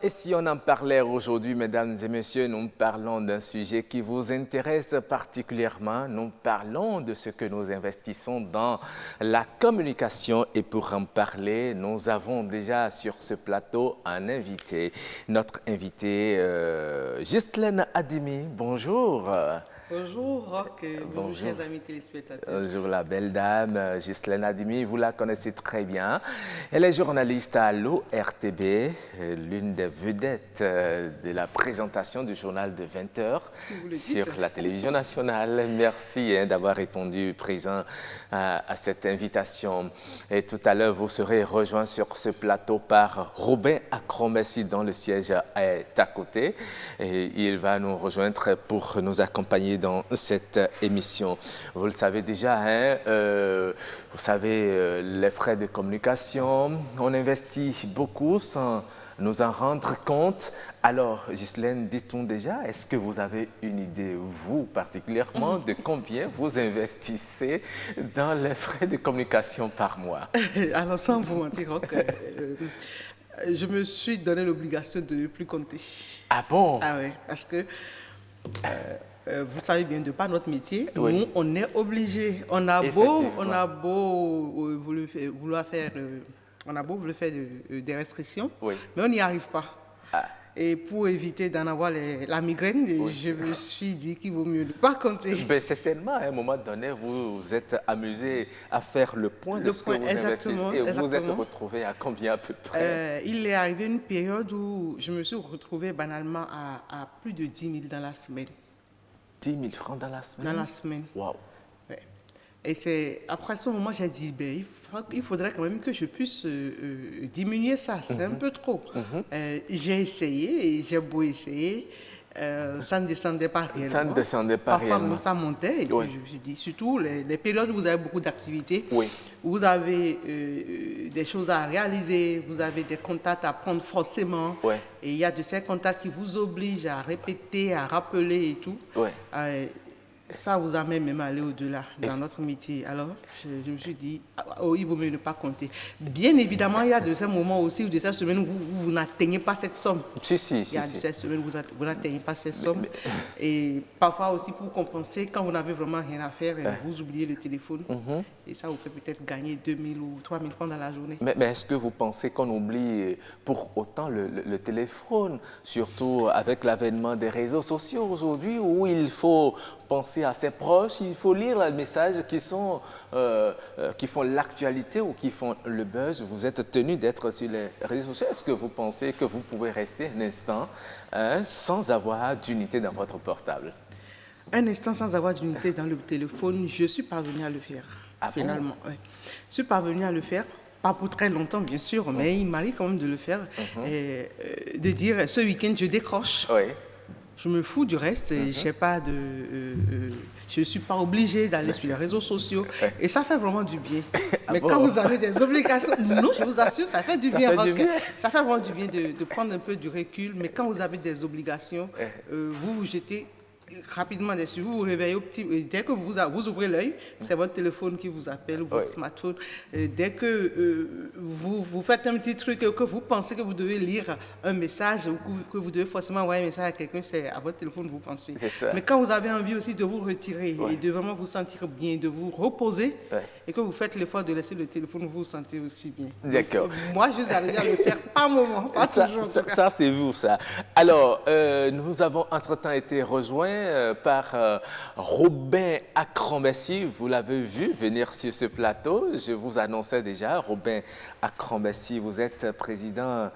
Et si on en parlait aujourd'hui, mesdames et messieurs, nous parlons d'un sujet qui vous intéresse particulièrement. Nous parlons de ce que nous investissons dans la communication. Et pour en parler, nous avons déjà sur ce plateau un invité. Notre invité, Ghislaine Adimi. Bonjour. Bonjour Roch, bonjour chers amis téléspectateurs. Bonjour la belle dame, Ghislaine Adimi, vous la connaissez très bien. Elle est journaliste à l'ORTB, l'une des vedettes de la présentation du journal de 20h sur la télévision nationale. Merci d'avoir répondu présent à cette invitation. Et tout à l'heure, vous serez rejoint sur ce plateau par Robin Akromesi, dont le siège est à côté. Et il va nous rejoindre pour nous accompagner dans cette émission. Vous le savez déjà, vous savez, les frais de communication, on investit beaucoup sans nous en rendre compte. Alors, Ghislaine, dites-nous déjà, est-ce que vous avez une idée, vous particulièrement, de combien vous investissez dans les frais de communication par mois? Alors, sans vous mentir, Roch, je me suis donné l'obligation de ne plus compter. Ah bon? Ah oui, parce que vous savez bien, de par notre métier, oui. Nous, on est obligé. On a beau vouloir faire des restrictions, oui. Mais on n'y arrive pas. Ah. Et pour éviter d'en avoir la migraine, oui. Je me suis dit qu'il vaut mieux ne pas compter. Ben, certainement, à un moment donné, vous vous êtes amusé à faire le point de ce que vous investissez. Et vous vous êtes retrouvé à combien à peu près? Il est arrivé une période où je me suis retrouvé banalement à plus de 10 000 dans la semaine. 10 000 francs dans la semaine? Dans la semaine. Waouh! Ouais. Et c'est après ce moment, j'ai dit, ben, il faudrait quand même que je puisse diminuer ça. C'est un peu trop. J'ai essayé et j'ai beau essayer. Ça ne descendait pas réellement. Ça ne descendait pas réellement. Parfois, ça montait. Et puis, je dis, surtout les périodes où vous avez beaucoup d'activités, oui. Vous avez des choses à réaliser, vous avez des contacts à prendre forcément. Ouais. Et il y a de ces contacts qui vous obligent à répéter, à rappeler et tout. Ouais. Ça vous amène même à aller au-delà dans notre métier. Alors, je me suis dit, il vaut mieux ne pas compter. Bien évidemment, il y a de ces moments aussi, ou de ces semaines où vous n'atteignez pas cette somme. Si. Il y a de ces semaines où vous n'atteignez pas cette somme. Et parfois aussi, pour compenser, quand vous n'avez vraiment rien à faire, vous oubliez le téléphone. Et ça vous fait peut-être gagner 2 000 ou 3 000 francs dans la journée. Mais est-ce que vous pensez qu'on oublie pour autant le téléphone, surtout avec l'avènement des réseaux sociaux aujourd'hui, où il faut penser à ses proches, il faut lire les messages qui font l'actualité ou qui font le buzz. Vous êtes tenu d'être sur les réseaux sociaux. Est-ce que vous pensez que vous pouvez rester un instant sans avoir d'unité dans votre portable? Un instant sans avoir d'unité dans le téléphone, je suis parvenue à le faire. Finalement, oui. Je suis parvenue à le faire, pas pour très longtemps bien sûr, mais il m'arrive quand même de le faire, et, de dire ce week-end je décroche. Oui. Je me fous du reste, je ne suis pas obligée d'aller sur les réseaux sociaux, et ça fait vraiment du bien. Mais quand vous avez des obligations, non, je vous assure, ça fait du bien. Ça fait vraiment du bien de prendre un peu du recul, mais quand vous avez des obligations, vous vous jetez rapidement dessus, vous vous réveillez au petit... Dès que vous ouvrez l'œil, c'est votre téléphone qui vous appelle ou votre smartphone. Dès que vous faites un petit truc, que vous pensez que vous devez lire un message ou que vous devez forcément envoyer un message à quelqu'un, c'est à votre téléphone que vous pensez. Mais quand vous avez envie aussi de vous retirer et de vraiment vous sentir bien, de vous reposer, et que vous faites l'effort de laisser le téléphone, vous vous sentez aussi bien. D'accord. Moi, je suis arrivée à le faire par moment, pas toujours. Ça c'est vous, ça. Alors, nous avons entre-temps été rejoints par Robin Akromesi. Vous l'avez vu venir sur ce plateau. Je vous annonçais déjà, Robin Akromesi, vous êtes président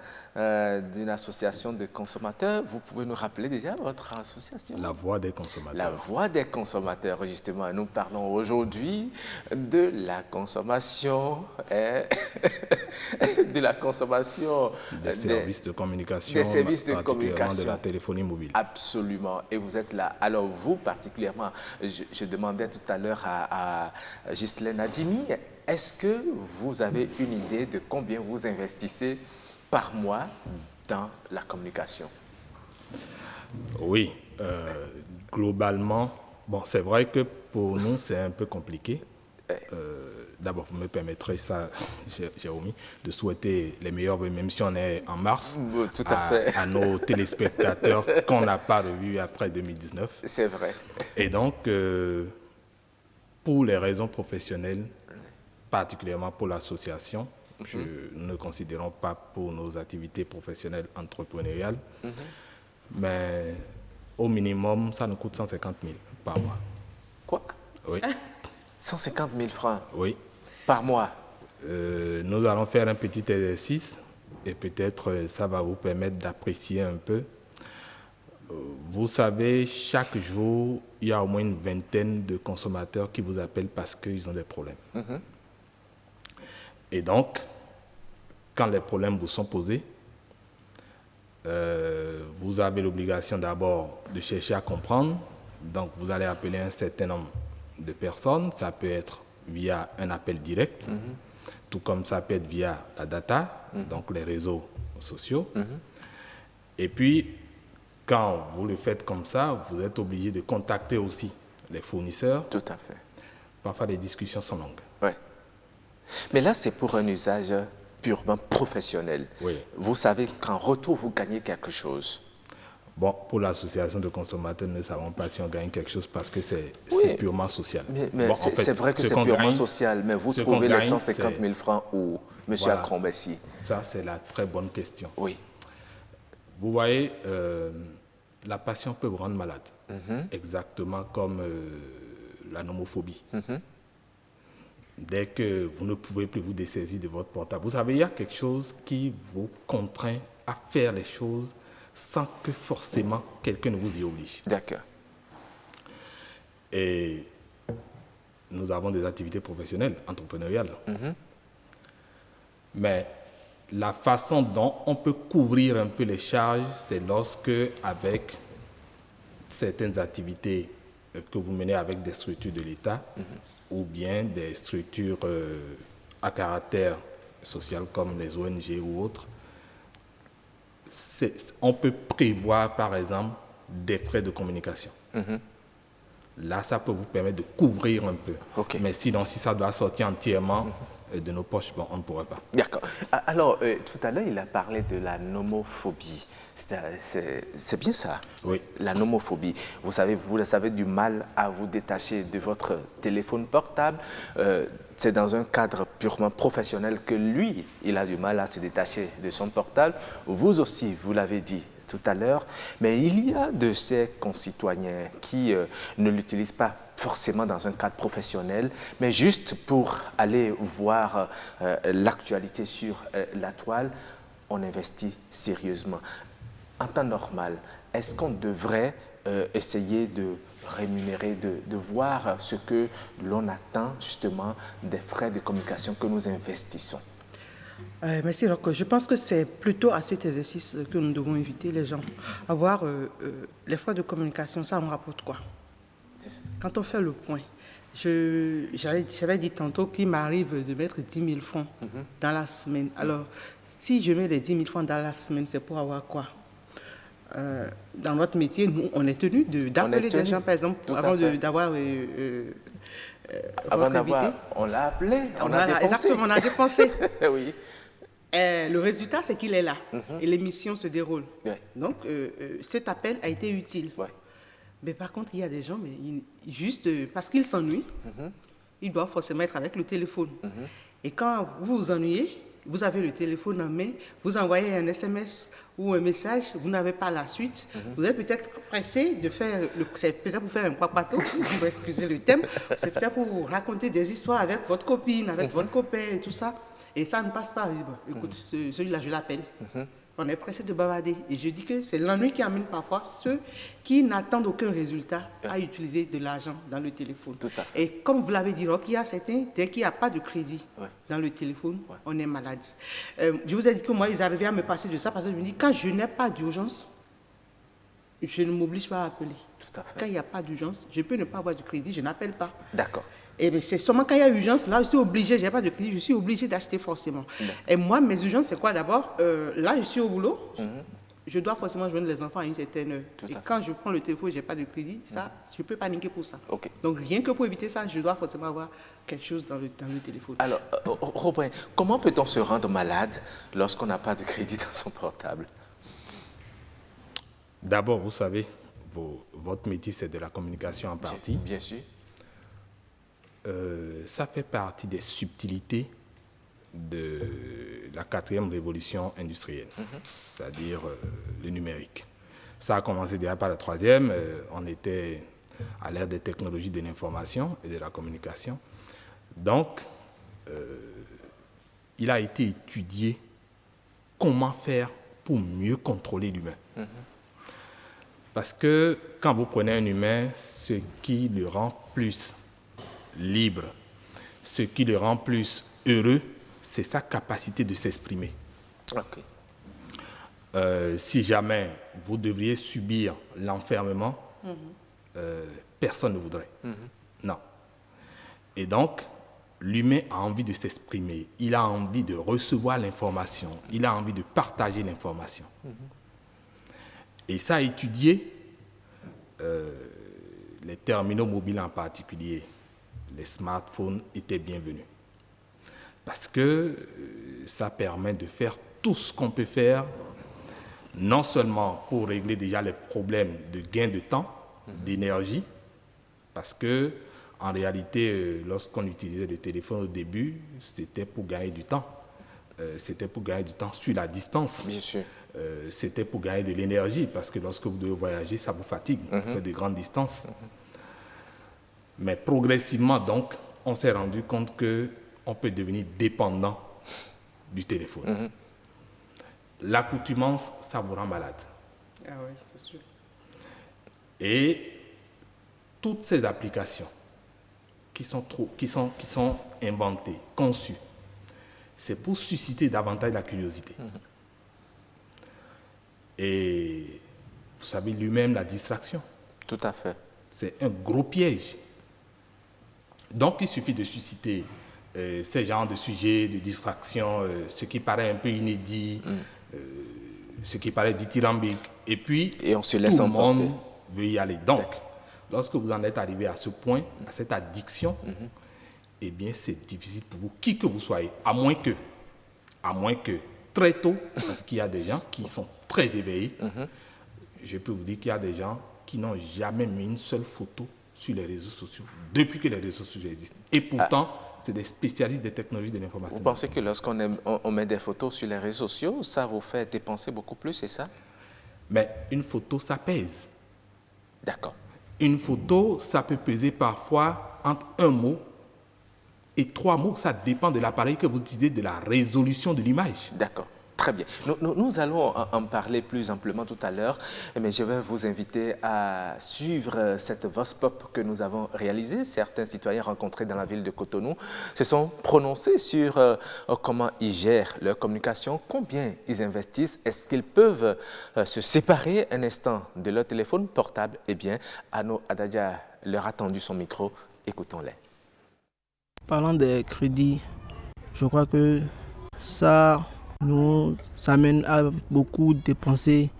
d'une association de consommateurs. Vous pouvez nous rappeler déjà votre association? La Voix des consommateurs. La Voix des consommateurs, justement. Nous parlons aujourd'hui de la consommation, de la consommation des services de communication, des services de communication, de la téléphonie mobile. Absolument. Et vous êtes là. Alors vous, particulièrement, je demandais tout à l'heure à Ghislaine Adimi, est-ce que vous avez une idée de combien vous investissez par mois dans la communication? Oui, globalement, bon, c'est vrai que pour nous, c'est un peu compliqué. d'abord, vous me permettrez, ça, j'ai omis, de souhaiter les meilleurs vœux, même si on est en mars, Tout à fait. à nos téléspectateurs qu'on n'a pas revus après 2019. C'est vrai. Et donc, pour les raisons professionnelles, particulièrement pour l'association, nous ne considérons pas pour nos activités professionnelles entrepreneuriales, mais au minimum, ça nous coûte 150 000 par mois. Quoi? Oui. 150 000 francs Oui. par mois. Nous allons faire un petit exercice et peut-être ça va vous permettre d'apprécier un peu. Vous savez, chaque jour, il y a au moins une vingtaine de consommateurs qui vous appellent parce qu'ils ont des problèmes. Et donc, quand les problèmes vous sont posés, vous avez l'obligation d'abord de chercher à comprendre. Donc, vous allez appeler un certain nombre de personnes. Ça peut être via un appel direct, tout comme ça peut être via la data, donc les réseaux sociaux. Et puis, quand vous le faites comme ça, vous êtes obligé de contacter aussi les fournisseurs. Tout à fait. Parfois, les discussions sont longues. Ouais. Mais là, c'est pour un usage purement professionnel. Oui. Vous savez qu'en retour, vous gagnez quelque chose. Bon, pour l'association de consommateurs, nous ne savons pas si on gagne quelque chose parce que c'est purement social. Mais bon, c'est vrai que c'est purement social, mais vous trouvez les 150 000 francs où, M. Voilà. Akrombessi? Ça, c'est la très bonne question. Oui. Vous voyez, la passion peut vous rendre malade, exactement comme la nomophobie. Dès que vous ne pouvez plus vous dessaisir de votre portable, vous savez, il y a quelque chose qui vous contraint à faire les choses sans que forcément quelqu'un ne vous y oblige. D'accord. Et nous avons des activités professionnelles, entrepreneuriales. Mais la façon dont on peut couvrir un peu les charges, c'est lorsque, avec certaines activités que vous menez avec des structures de l'État ou bien des structures à caractère social comme les ONG ou autres, on peut prévoir, par exemple, des frais de communication. Là, ça peut vous permettre de couvrir un peu. Okay. Mais sinon, si ça doit sortir entièrement de nos poches, bon, on ne pourrait pas. D'accord. Alors, tout à l'heure, il a parlé de la nomophobie. C'est bien ça? Oui. La nomophobie. Vous avez du mal à vous détacher de votre téléphone portable. C'est dans un cadre purement professionnel que lui, il a du mal à se détacher de son portable. Vous aussi, vous l'avez dit tout à l'heure. Mais il y a de ces concitoyens qui ne l'utilisent pas forcément dans un cadre professionnel, mais juste pour aller voir l'actualité sur la toile, on investit sérieusement. En temps normal, est-ce qu'on devrait essayer de rémunérer, de voir ce que l'on attend justement des frais de communication que nous investissons? Merci. Donc, je pense que c'est plutôt à cet exercice que nous devons inviter les gens à voir les frais de communication, ça me rapporte quoi? Quand on fait le point, j'avais dit tantôt qu'il m'arrive de mettre 10 000 francs dans la semaine. Alors, si je mets les 10 000 francs dans la semaine, c'est pour avoir quoi? Dans notre métier, nous, on est tenu d'appeler des gens, par exemple, avant d'avoir avant d'avoir, on l'a appelé, on a dépensé. Exactement, on a dépensé. Oui. Le résultat, c'est qu'il est là et l'émission se déroule. Ouais. Donc, cet appel a été utile. Ouais. Mais par contre, il y a des gens, mais juste parce qu'ils s'ennuient, ils doivent forcément être avec le téléphone. Et quand vous vous ennuyez, vous avez le téléphone en main, vous envoyez un SMS ou un message, vous n'avez pas la suite, vous êtes peut-être pressé de faire, c'est peut-être pour faire un papato, excusez le thème, c'est peut-être pour raconter des histoires avec votre copine, avec votre copain et tout ça. Et ça ne passe pas. Écoute, celui-là, je l'appelle. On est pressé de bavarder. Et je dis que c'est l'ennui qui amène parfois ceux qui n'attendent aucun résultat à utiliser de l'argent dans le téléphone. Tout à fait. Et comme vous l'avez dit, il y a certains, dès qu'il n'y a pas de crédit dans le téléphone, on est malade. Je vous ai dit que moi, ils arrivaient à me passer de ça parce que je me dis, quand je n'ai pas d'urgence, je ne m'oblige pas à appeler. Tout à fait. Quand il n'y a pas d'urgence, je peux ne pas avoir de crédit, je n'appelle pas. D'accord. Et c'est seulement quand il y a urgence, là, je suis obligée, je n'ai pas de crédit, je suis obligée d'acheter forcément. Et moi, mes urgences, c'est quoi d'abord? Là, je suis au boulot, je dois forcément joindre les enfants à une certaine heure. Et quand je prends le téléphone, je n'ai pas de crédit, ça, je peux paniquer pour ça. Okay. Donc, rien que pour éviter ça, je dois forcément avoir quelque chose dans le téléphone. Alors, Robin, comment peut-on se rendre malade lorsqu'on n'a pas de crédit dans son portable? D'abord, vous savez, votre métier, c'est de la communication en partie. Bien sûr. Ça fait partie des subtilités de la 4e révolution industrielle, c'est-à-dire le numérique. Ça a commencé déjà par la 3e, on était à l'ère des technologies de l'information et de la communication. Donc, il a été étudié comment faire pour mieux contrôler l'humain. Parce que quand vous prenez un humain, ce qui le rend plus libre, ce qui le rend plus heureux, c'est sa capacité de s'exprimer. Okay. Si jamais vous devriez subir l'enfermement, personne ne voudrait. Non. Et donc, l'humain a envie de s'exprimer, il a envie de recevoir l'information, il a envie de partager l'information. Et ça a étudié les terminaux mobiles en particulier, les smartphones étaient bienvenus. Parce que ça permet de faire tout ce qu'on peut faire, non seulement pour régler déjà les problèmes de gain de temps, d'énergie, parce que en réalité, lorsqu'on utilisait le téléphone au début, c'était pour gagner du temps. C'était pour gagner du temps sur la distance. Bien sûr. C'était pour gagner de l'énergie, parce que lorsque vous devez voyager, ça vous fatigue, vous faites de grandes distances. Mais progressivement, donc, on s'est rendu compte qu'on peut devenir dépendant du téléphone. L'accoutumance, ça vous rend malade. Ah oui, c'est sûr. Et toutes ces applications qui sont inventées, conçues, c'est pour susciter davantage la curiosité. Et vous savez, lui-même, la distraction. Tout à fait. C'est un gros piège. Donc, il suffit de susciter ces genres de sujets, de distraction, ce qui paraît un peu inédit, ce qui paraît dithyrambique. Et puis, on se laisse tout le emporter. monde veut y aller. Donc, lorsque vous en êtes arrivé à ce point, à cette addiction, eh bien, c'est difficile pour vous, qui que vous soyez, à moins que très tôt, parce qu'il y a des gens qui sont très éveillés, je peux vous dire qu'il y a des gens qui n'ont jamais mis une seule photo sur les réseaux sociaux, depuis que les réseaux sociaux existent. Et pourtant, c'est des spécialistes des technologies de l'information. Vous pensez que lorsqu'on met des photos sur les réseaux sociaux, ça vous fait dépenser beaucoup plus, c'est ça? Mais une photo, ça pèse. D'accord. Une photo, ça peut peser parfois entre un mot et 3 mots. Ça dépend de l'appareil que vous utilisez, de la résolution de l'image. D'accord. Très bien. Nous allons en parler plus amplement tout à l'heure, mais je vais vous inviter à suivre cette Vox Pop que nous avons réalisée. Certains citoyens rencontrés dans la ville de Cotonou se sont prononcés sur comment ils gèrent leur communication, combien ils investissent, est-ce qu'ils peuvent se séparer un instant de leur téléphone portable. Eh bien, Ano Adadia leur a tendu son micro. Écoutons-les. Parlant des crédits, je crois que ça nous amène à beaucoup dépenser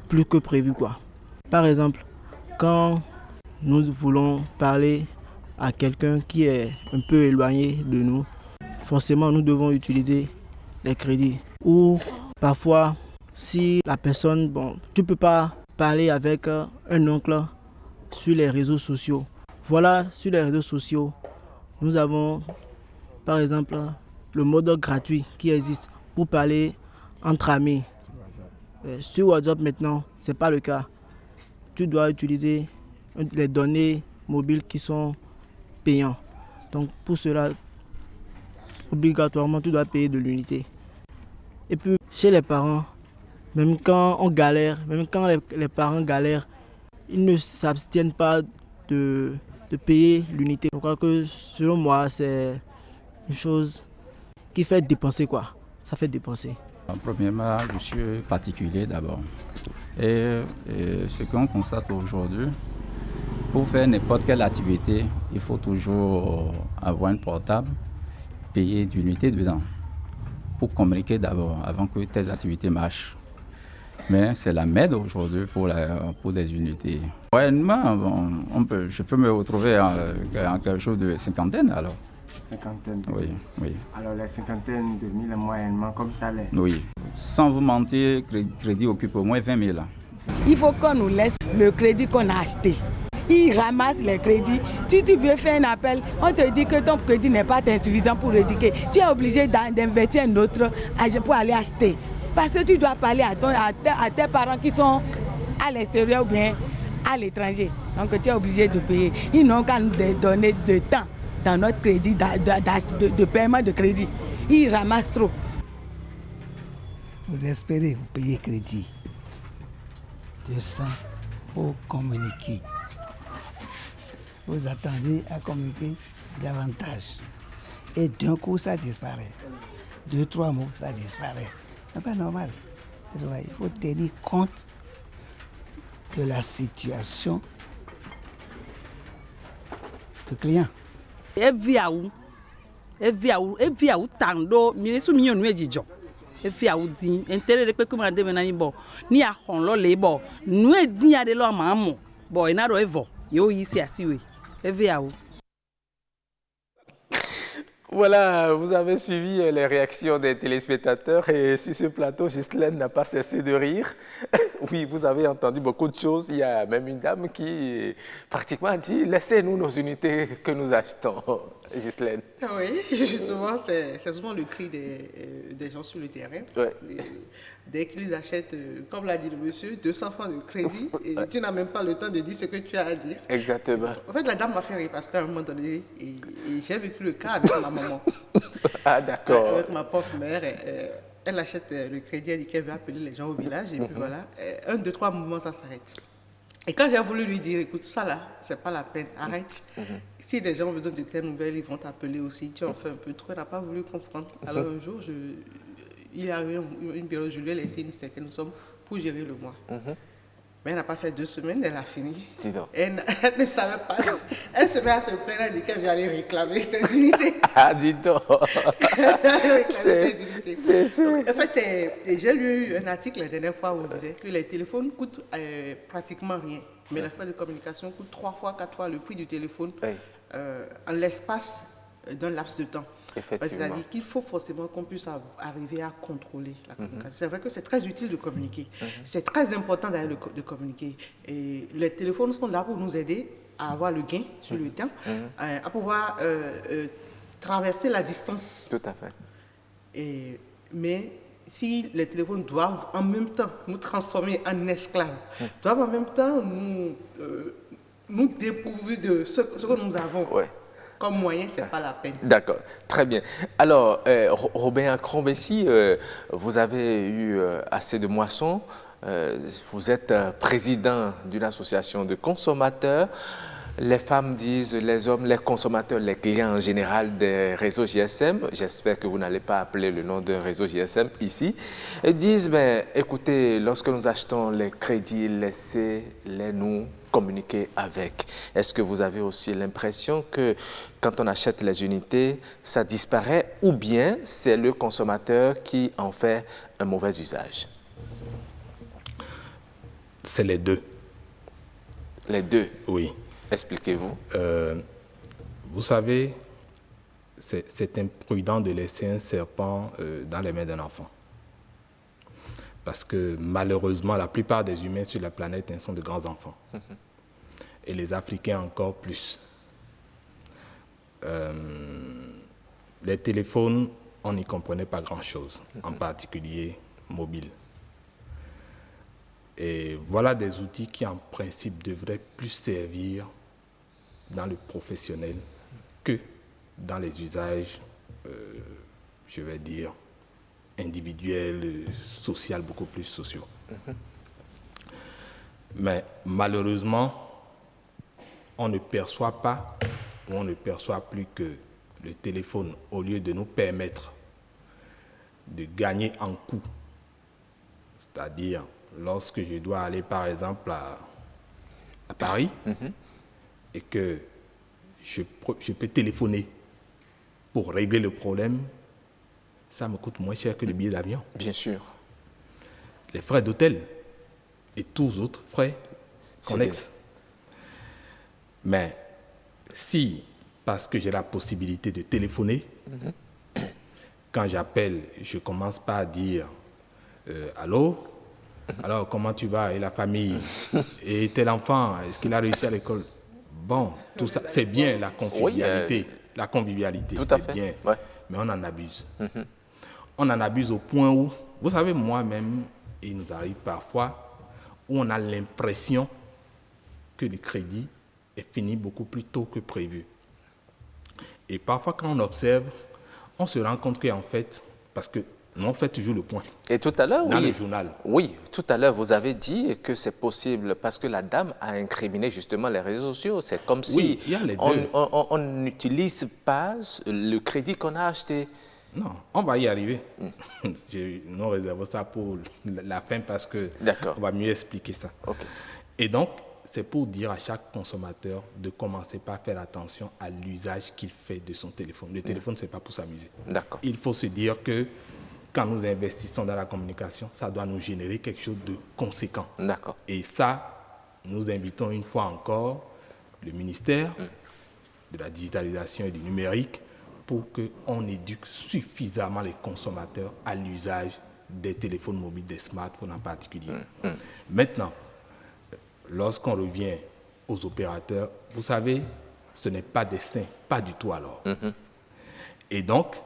plus que prévu, quoi. Par exemple, quand nous voulons parler à quelqu'un qui est un peu éloigné de nous, forcément nous devons utiliser les crédits. Ou parfois, si la personne, tu ne peux pas parler avec un oncle sur les réseaux sociaux. Voilà, sur les réseaux sociaux, nous avons par exemple le mode gratuit qui existe pour parler entre amis. Sur WhatsApp maintenant, ce n'est pas le cas. Tu dois utiliser les données mobiles qui sont payantes. Donc pour cela, obligatoirement, tu dois payer de l'unité. Et puis chez les parents, même quand on galère, même quand les parents galèrent, ils ne s'abstiennent pas de payer l'unité. Je crois que selon moi, c'est une chose qui fait dépenser, quoi. Ça fait dépenser. Premièrement, je suis particulier d'abord. Et ce qu'on constate aujourd'hui, pour faire n'importe quelle activité, il faut toujours avoir un portable, payer d'unité dedans, pour communiquer d'abord, avant que tes activités marchent. Mais c'est la MED aujourd'hui pour des unités. Moyennement, je peux me retrouver en quelque chose de cinquantaine alors. Cinquantaine. Oui, oui. Alors les cinquantaines de mille moyennement comme salaire. Oui. Sans vous mentir, crédit occupe au moins 20 000. Il faut qu'on nous laisse le crédit qu'on a acheté. Ils ramassent les crédits. Si tu veux faire un appel, on te dit que ton crédit n'est pas suffisant pour éduquer. Tu es obligé d'investir un autre argent pour aller acheter. Parce que tu dois parler à tes parents qui sont à l'extérieur ou bien à l'étranger. Donc tu es obligé de payer. Ils n'ont qu'à nous donner de temps dans notre crédit, de paiement de crédit. Ils ramassent trop. Vous espérez, vous payez crédit. 200 pour communiquer. Vous attendez à communiquer davantage. Et d'un coup, ça disparaît. 2-3 mots, ça disparaît. C'est pas normal. Il faut tenir compte de la situation du client. Tando, ministre mignon nous dit jo. Din intérêt de que m'a demandé bon ni a hon lo le bo nous dit ya de lo mamu bo ina do evo yo yi si asiwe Voilà, vous avez suivi les réactions des téléspectateurs et sur ce plateau, Ghislaine n'a pas cessé de rire. Oui, vous avez entendu beaucoup de choses. Il y a même une dame qui pratiquement dit « Laissez-nous nos unités que nous achetons ». Ghislaine. Oui, souvent, c'est souvent le cri des gens sur le terrain. Ouais. Dès qu'ils achètent, comme l'a dit le monsieur, 200 francs de crédit, et tu n'as même pas le temps de dire ce que tu as à dire. Exactement. En fait, la dame m'a fait rire parce qu'à un moment donné, et j'ai vécu le cas avec ma maman. Ah, d'accord. Avec ma pauvre mère, elle achète le crédit, elle dit qu'elle veut appeler les gens au village, et puis voilà, 1, 2, 3 mouvements, ça s'arrête. Et quand j'ai voulu lui dire, écoute, ça là, c'est pas la peine, arrête. Si les gens ont besoin de telles nouvelles, ils vont t'appeler aussi. Tu en fais un peu trop, elle n'a pas voulu comprendre. Alors un jour, il est arrivé une période, je lui ai laissé une certaine somme pour gérer le mois. Mais elle n'a pas fait 2 semaines, elle a fini. Elle ne savait pas. Elle se met à se plaindre, elle dit qu'elle vient aller réclamer ses unités. Ah, dis donc. Ses unités. Donc, en fait, j'ai lu un article la dernière fois où on disait que les téléphones coûtent pratiquement rien. Mais les frais de communication coûtent 3 fois, 4 fois le prix du téléphone en l'espace d'un laps de temps. C'est-à-dire qu'il faut forcément qu'on puisse arriver à contrôler la communication. C'est vrai que c'est très utile de communiquer. C'est très important d'ailleurs de communiquer. Et les téléphones sont là pour nous aider à avoir le gain sur le temps, à pouvoir traverser la distance. Tout à fait. Mais si les téléphones doivent en même temps nous transformer en esclaves, doivent en même temps nous dépourvu de ce que nous avons. Comme moyen, ce n'est pas la peine. D'accord, très bien. Alors, Robin Akrombessi, vous avez eu assez de moissons. Vous êtes président d'une association de consommateurs. Les femmes disent, les hommes, les consommateurs, les clients en général des réseaux GSM, j'espère que vous n'allez pas appeler le nom d'un réseau GSM ici, et disent, ben, écoutez, lorsque nous achetons les crédits, laissez-les nous communiquer avec. Est-ce que vous avez aussi l'impression que quand on achète les unités, ça disparaît ou bien c'est le consommateur qui en fait un mauvais usage? C'est les deux. Les deux? Oui. Expliquez-vous. Vous savez, c'est imprudent de laisser un serpent dans les mains d'un enfant. Parce que malheureusement, la plupart des humains sur la planète sont de grands enfants. Et les Africains encore plus. Les téléphones, on n'y comprenait pas grand-chose, en particulier mobile. Et voilà des outils qui, en principe, devraient plus servir dans le professionnel que dans les usages, je vais dire, individuels, sociaux, beaucoup plus sociaux. Mais malheureusement, on ne perçoit pas, ou on ne perçoit plus que le téléphone, au lieu de nous permettre de gagner en coût, c'est-à-dire lorsque je dois aller par exemple à Paris, et que je peux téléphoner pour régler le problème, ça me coûte moins cher que le billet d'avion. Bien sûr. les frais d'hôtel et tous les autres frais connexes. Mais si, parce que j'ai la possibilité de téléphoner, quand j'appelle, je commence pas à dire allô, alors comment tu vas et la famille et tel enfant, est-ce qu'il a réussi à l'école? Bon, tout ça, c'est bien la convivialité, la convivialité, c'est bien, mais on en abuse. On en abuse au point où, vous savez, moi-même, il nous arrive parfois où on a l'impression que le crédit est fini beaucoup plus tôt que prévu. Et parfois, quand on observe, on se rend compte qu'en fait, parce que nous, on fait toujours le point. Et tout à l'heure, dans le journal. Oui, tout à l'heure, vous avez dit que c'est possible parce que la dame a incriminé justement les réseaux sociaux. C'est comme si on n'utilise pas le crédit qu'on a acheté. Non, on va y arriver. Nous réservons ça pour la fin parce qu'on va mieux expliquer ça. Okay. Et donc, c'est pour dire à chaque consommateur de commencer par faire attention à l'usage qu'il fait de son téléphone. Le téléphone, ce n'est pas pour s'amuser. Il faut se dire que quand nous investissons dans la communication, ça doit nous générer quelque chose de conséquent. Et ça, nous invitons une fois encore le ministère de la digitalisation et du numérique pour qu'on éduque suffisamment les consommateurs à l'usage des téléphones mobiles, des smartphones en particulier. Maintenant, lorsqu'on revient aux opérateurs, vous savez, ce n'est pas des saints, pas du tout alors. Et donc,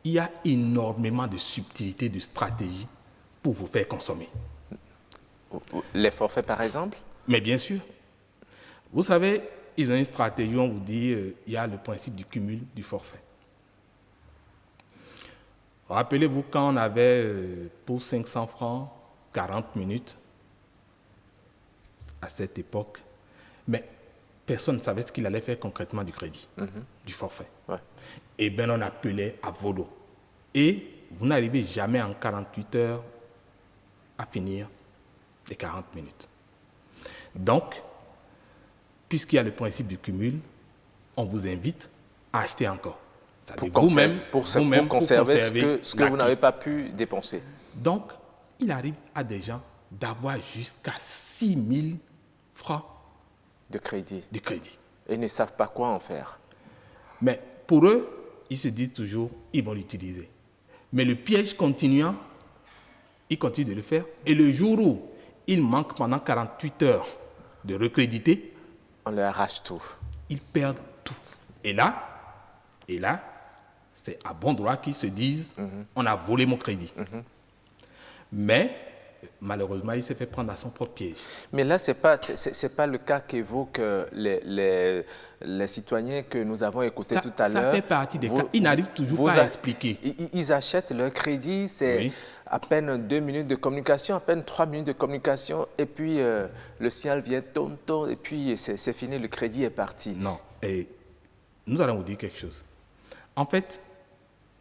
il y a énormément de subtilités, de stratégies pour vous faire consommer. Les forfaits, par exemple? Mais bien sûr. Vous savez, ils ont une stratégie, on vous dit, il y a le principe du cumul du forfait. Rappelez-vous quand on avait pour 500 francs, 40 minutes, à cette époque, mais personne ne savait ce qu'il allait faire concrètement du crédit, du forfait. Et bien, on appelait à volo. Et vous n'arrivez jamais en 48 heures à finir les 40 minutes. Donc, puisqu'il y a le principe du cumul, on vous invite à acheter encore. Pour conserver ce que vous n'avez pas pu dépenser. Donc, il arrive à des gens d'avoir jusqu'à 6 000 francs de crédit. Et ils ne savent pas quoi en faire. Mais pour eux, ils se disent toujours, ils vont l'utiliser. Mais le piège continuant, ils continuent de le faire. Et le jour où ils manquent pendant 48 heures de recréditer, on leur arrache tout. Ils perdent tout. Et là, c'est à bon droit qu'ils se disent, on a volé mon crédit. Mais malheureusement, il s'est fait prendre à son propre piège. Mais là, ce n'est pas le cas qu'évoquent les citoyens que nous avons écoutés tout à l'heure. Ça fait partie des cas. Ils n'arrivent toujours pas à expliquer. Ils achètent leur crédit, c'est à peine 2 minutes de communication, à peine 3 minutes de communication, et puis le signal vient tonton, et puis c'est fini, le crédit est parti. Non, et nous allons vous dire quelque chose. En fait,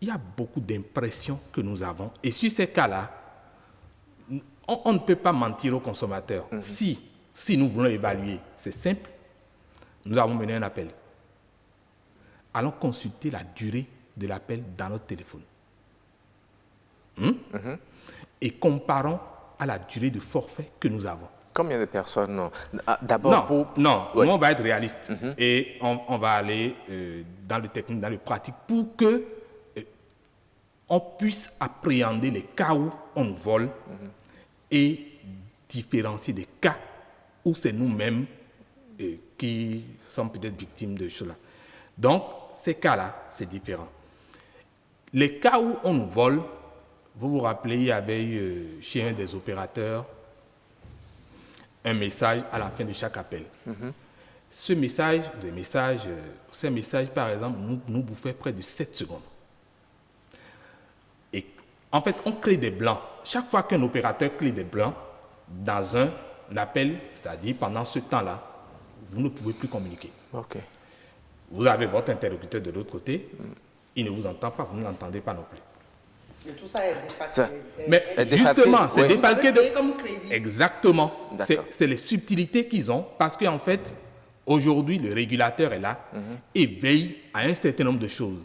il y a beaucoup d'impressions que nous avons, et sur ces cas-là, on ne peut pas mentir aux consommateurs. Si nous voulons évaluer, c'est simple, nous avons mené un appel. Allons consulter la durée de l'appel dans notre téléphone. Et comparons à la durée de forfait que nous avons. Combien de personnes d'abord on va être réaliste et on va aller dans le technique, dans le pratique pour que on puisse appréhender les cas où on nous vole et différencier des cas où c'est nous-mêmes qui sommes peut-être victimes de cela. Donc, ces cas-là, c'est différent. Les cas où on nous vole, vous vous rappelez, il y avait eu chez un des opérateurs un message à la fin de chaque appel. Ce message, par exemple, nous bouffait près de 7 secondes. Et en fait, on crée des blancs. Chaque fois qu'un opérateur crée des blancs dans un appel, c'est-à-dire pendant ce temps-là, vous ne pouvez plus communiquer. Vous avez votre interlocuteur de l'autre côté, il ne vous entend pas, vous ne l'entendez pas non plus. Mais tout ça est défalqué. Mais justement, c'est défalqué de... comme crédit. Exactement. C'est les subtilités qu'ils ont parce qu'en fait, aujourd'hui, le régulateur est là et veille à un certain nombre de choses.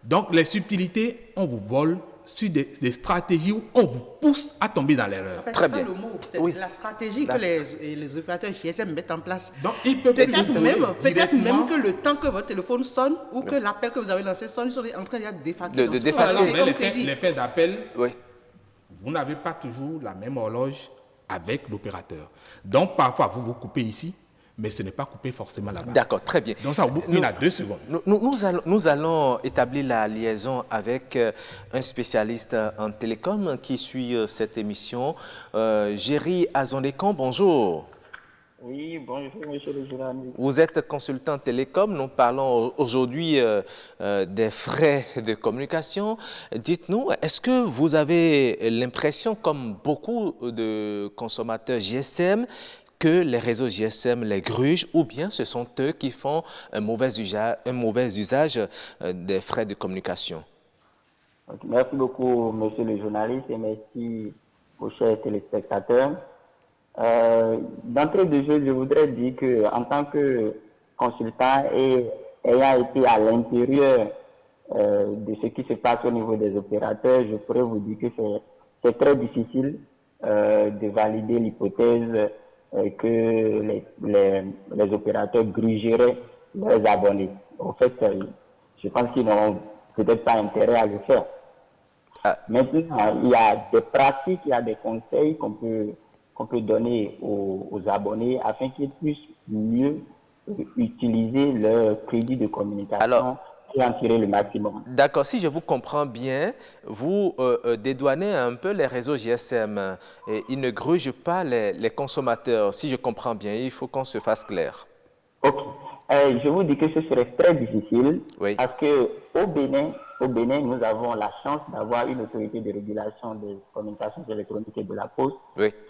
Donc, les subtilités, on vous vole sur des stratégies où on vous pousse à tomber dans l'erreur. En fait, Très c'est ça bien. le mot. C'est Oui. la stratégie que les opérateurs GSM mettent en place. Donc, ils peuvent Peut-être vous même, voler directement. que le temps que votre téléphone sonne ou que l'appel que vous avez lancé sonne, ils sont en train de défacturer. De Donc, ce que vous défacturer. avez Mais comme les crédit. faits d'appel, Oui. vous n'avez pas toujours la même horloge avec l'opérateur. Donc, parfois, vous vous coupez ici, mais ce n'est pas coupé forcément là-bas. D'accord, très bien. Donc, ça vous coupe à 2 secondes. Nous allons établir la liaison avec un spécialiste en télécom qui suit cette émission. Géry Azondécon, bonjour. Oui, bonjour, monsieur le journaliste. Vous êtes consultant télécom. Nous parlons aujourd'hui des frais de communication. Dites-nous, est-ce que vous avez l'impression, comme beaucoup de consommateurs GSM, que les réseaux GSM les grugent, ou bien ce sont eux qui font un mauvais usage des frais de communication? Merci beaucoup, monsieur le journaliste, et merci aux chers téléspectateurs. D'entrée de jeu, je voudrais dire qu'en tant que consultant et ayant été à l'intérieur de ce qui se passe au niveau des opérateurs, je pourrais vous dire que c'est très difficile de valider l'hypothèse que les opérateurs grugeraient leurs abonnés. En fait, je pense qu'ils n'ont peut-être pas intérêt à le faire. Maintenant, il y a des pratiques, il y a des conseils qu'on peut donner aux abonnés afin qu'ils puissent mieux utiliser leur crédit de communication et en tirer le maximum. D'accord, si je vous comprends bien, vous dédouanez un peu les réseaux GSM et ils ne grugent pas les consommateurs. Si je comprends bien, il faut qu'on se fasse clair. Ok. Je vous dis que ce serait très difficile parce qu'au Bénin, nous avons la chance d'avoir une autorité de régulation des communications électroniques et de la poste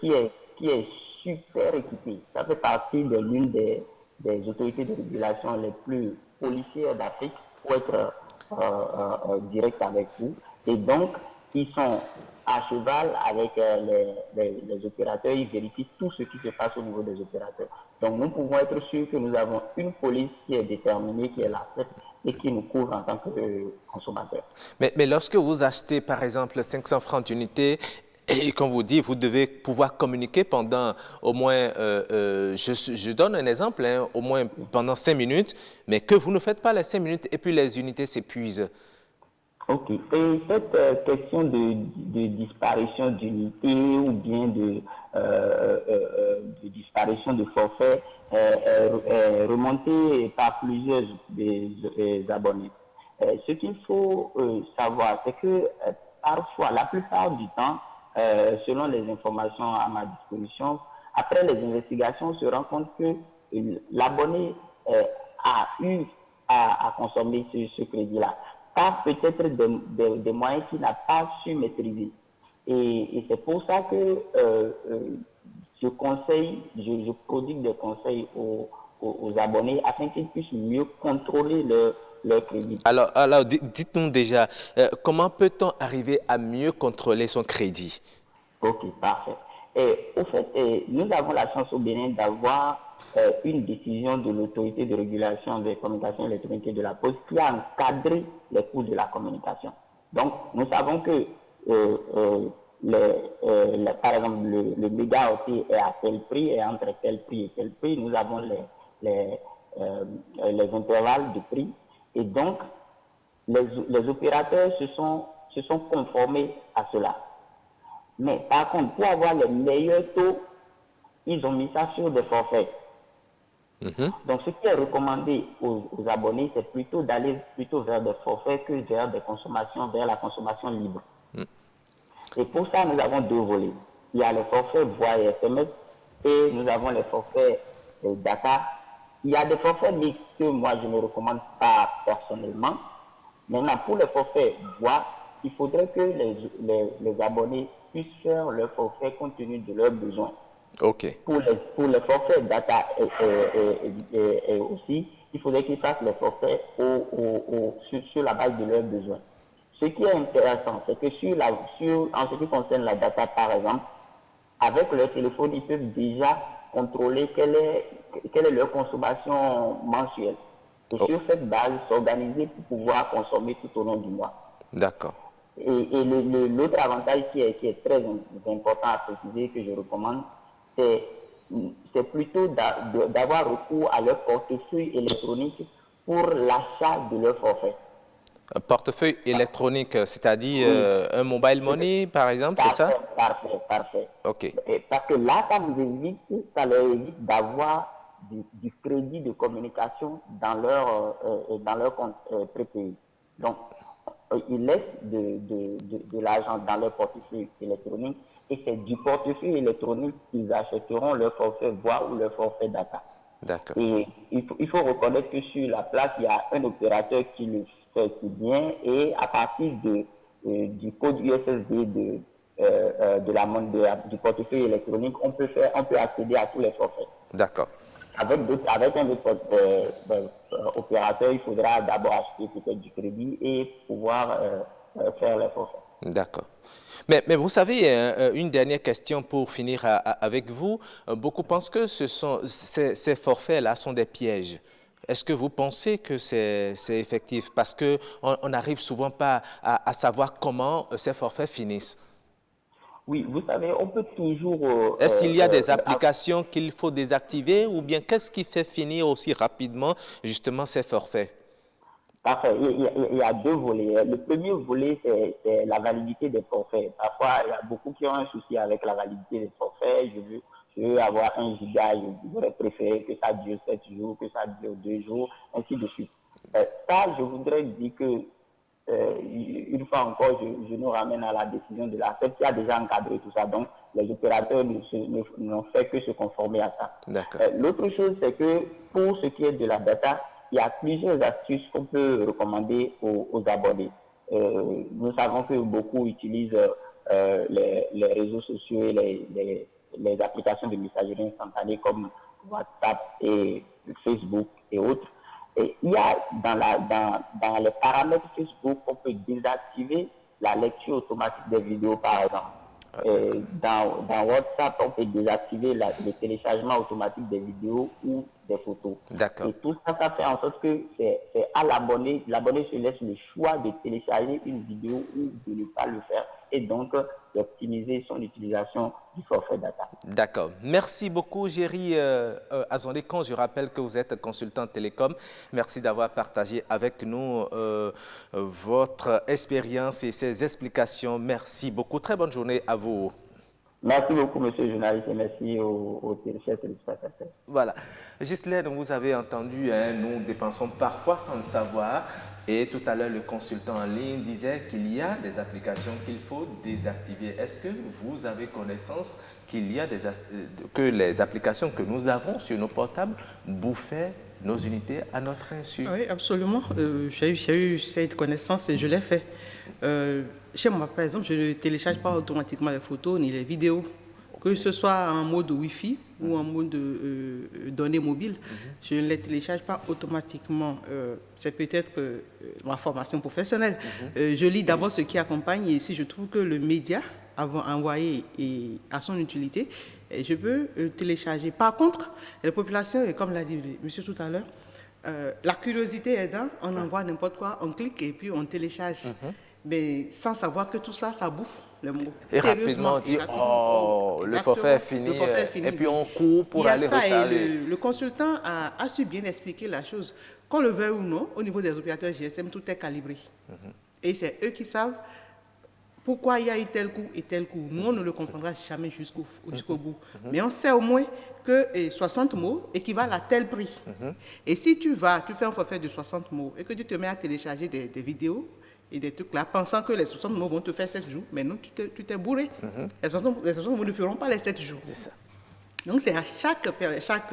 qui est super équipée. Ça fait partie de l'une des autorités de régulation les plus policières d'Afrique, pour être direct avec vous. Et donc, ils sont à cheval avec les opérateurs, ils vérifient tout ce qui se passe au niveau des opérateurs. Donc, nous pouvons être sûrs que nous avons une police qui est déterminée, qui est là et qui nous couvre en tant que consommateurs. Mais lorsque vous achetez, par exemple, 500 francs d'unité, et comme vous dites, vous devez pouvoir communiquer pendant au moins, je donne un exemple, hein, au moins pendant 5 minutes, mais que vous ne faites pas les 5 minutes et puis les unités s'épuisent. Ok. Et cette question de disparition d'unités ou bien de disparition de forfaits est remontée par plusieurs des abonnés. Ce qu'il faut savoir, c'est que parfois, la plupart du temps, selon les informations à ma disposition, après les investigations, on se rend compte que l'abonné a eu à consommer ce crédit-là, par peut-être des moyens qu'il n'a pas su maîtriser. Et c'est pour ça que je prodigue des conseils aux abonnés afin qu'ils puissent mieux contrôler leur crédit. Alors dites-nous déjà, comment peut-on arriver à mieux contrôler son crédit? Ok, parfait. Et au fait, nous avons la chance au Bénin d'avoir une décision de l'autorité de régulation des communications électroniques et de la poste qui a encadré les coûts de la communication. Donc, nous savons que, par exemple, le mégaoctet est à tel prix et entre tel prix et tel prix, nous avons les intervalles de prix. Et donc, les opérateurs se sont conformés à cela. Mais par contre, pour avoir les meilleurs taux, ils ont mis ça sur des forfaits. Donc, ce qui est recommandé aux abonnés, c'est plutôt d'aller vers des forfaits que vers la consommation libre. Et pour ça, nous avons deux volets. Il y a les forfaits voix et SMS et nous avons les forfaits data. Il y a des forfaits mixtes que moi, je ne recommande pas personnellement. Maintenant, pour les forfaits voix, il faudrait que les abonnés puissent faire leur forfait compte tenu de leurs besoins. Ok. Pour les forfaits data et aussi, il faudrait qu'ils fassent les forfaits sur la base de leurs besoins. Ce qui est intéressant, c'est que en ce qui concerne la data, par exemple, avec leur téléphone, ils peuvent déjà contrôler quelle est leur consommation mensuelle. Et sur cette base, s'organiser pour pouvoir consommer tout au long du mois. D'accord. Et l'autre avantage qui est très important à préciser, que je recommande, c'est plutôt d'avoir recours à leur portefeuille électronique pour l'achat de leur forfait. Un portefeuille électronique, c'est-à-dire un mobile money, par exemple, c'est ça? Parfait. OK. Parce que là, ça leur évite d'avoir du crédit de communication dans leur compte prépayé. Donc, ils laissent de l'argent dans leur portefeuille électronique et c'est du portefeuille électronique qu'ils achèteront leur forfait voix ou leur forfait data. D'accord. Et il faut reconnaître que sur la place, il y a un opérateur qui le fait si bien et à partir du code USSD du portefeuille électronique, on peut accéder à tous les forfaits. D'accord. Avec un autre opérateur, il faudra d'abord acheter peut-être du crédit et pouvoir faire les forfaits. D'accord. Mais vous savez, une dernière question pour finir avec vous. Beaucoup pensent que ces forfaits-là sont des pièges. Est-ce que vous pensez que c'est effectif? Parce qu'on n'arrive souvent pas à savoir comment ces forfaits finissent. Oui, vous savez, on peut toujours... Est-ce qu'il y a des applications qu'il faut désactiver ou bien qu'est-ce qui fait finir aussi rapidement justement ces forfaits? Parfait. Il y a deux volets. Le premier volet, c'est la validité des forfaits. Parfois, il y a beaucoup qui ont un souci avec la validité des forfaits. Je veux avoir 1 giga, j'aurais préféré que ça dure 7 jours, que ça dure 2 jours, ainsi de suite. Ça, je voudrais dire que, une fois encore, je nous ramène à la décision de la FED qui a déjà encadré tout ça. Donc, les opérateurs n'ont fait que se conformer à ça. L'autre chose, c'est que pour ce qui est de la data, il y a plusieurs astuces qu'on peut recommander aux abonnés. Nous savons que beaucoup utilisent les réseaux sociaux et les applications de messagerie instantanée comme WhatsApp et Facebook et autres. Et il y a dans les paramètres Facebook, on peut désactiver la lecture automatique des vidéos, par exemple. Dans WhatsApp, on peut désactiver le téléchargement automatique des vidéos ou des photos. D'accord. Et tout ça, ça fait en sorte que c'est à l'abonné. L'abonné se laisse le choix de télécharger une vidéo ou de ne pas le faire. Et donc, d'optimiser son utilisation du forfait data. D'accord. Merci beaucoup, Géry Azondé-Kon. Je rappelle que vous êtes consultant télécom. Merci d'avoir partagé avec nous votre expérience et ces explications. Merci beaucoup. Très bonne journée à vous. Merci beaucoup, monsieur le journaliste, et merci aux téléspectateurs. Voilà. Ghislaine, vous avez entendu, nous dépensons parfois sans le savoir. Et tout à l'heure, le consultant en ligne disait qu'il y a des applications qu'il faut désactiver. Est-ce que vous avez connaissance qu'il y a que les applications que nous avons sur nos portables bouffaient nos unités à notre insu? Oui, absolument. J'ai eu cette connaissance et je l'ai fait. Chez moi, par exemple, je ne télécharge pas automatiquement les photos ni les vidéos. Que ce soit en mode Wi-Fi ou en mode données mobiles, je ne les télécharge pas automatiquement. C'est peut-être ma formation professionnelle. Je lis d'abord ce qui accompagne et si je trouve que le média envoyé a son utilité, je peux le télécharger. Par contre, les populations, et comme l'a dit le monsieur tout à l'heure, la curiosité aidant, on envoie n'importe quoi, on clique et puis on télécharge. Mais sans savoir que tout ça, ça bouffe le mot. Et rapidement, on dit, oh, le forfait est fini. Et puis on court pour aller recharger. Le consultant a su bien expliquer la chose. Qu'on le veuille ou non, au niveau des opérateurs GSM, tout est calibré. Et c'est eux qui savent pourquoi il y a eu tel coup et tel coup. Nous, on ne le comprendra jamais jusqu'au bout. Mais on sait au moins que 60 mots équivalent à tel prix. Et si tu fais un forfait de 60 mots et que tu te mets à télécharger des vidéos, et des trucs là, pensant que les 60 mots vont te faire 7 jours, mais non, tu t'es bourré. Les 60 mots ne feront pas les 7 jours. C'est ça. Donc, c'est à chaque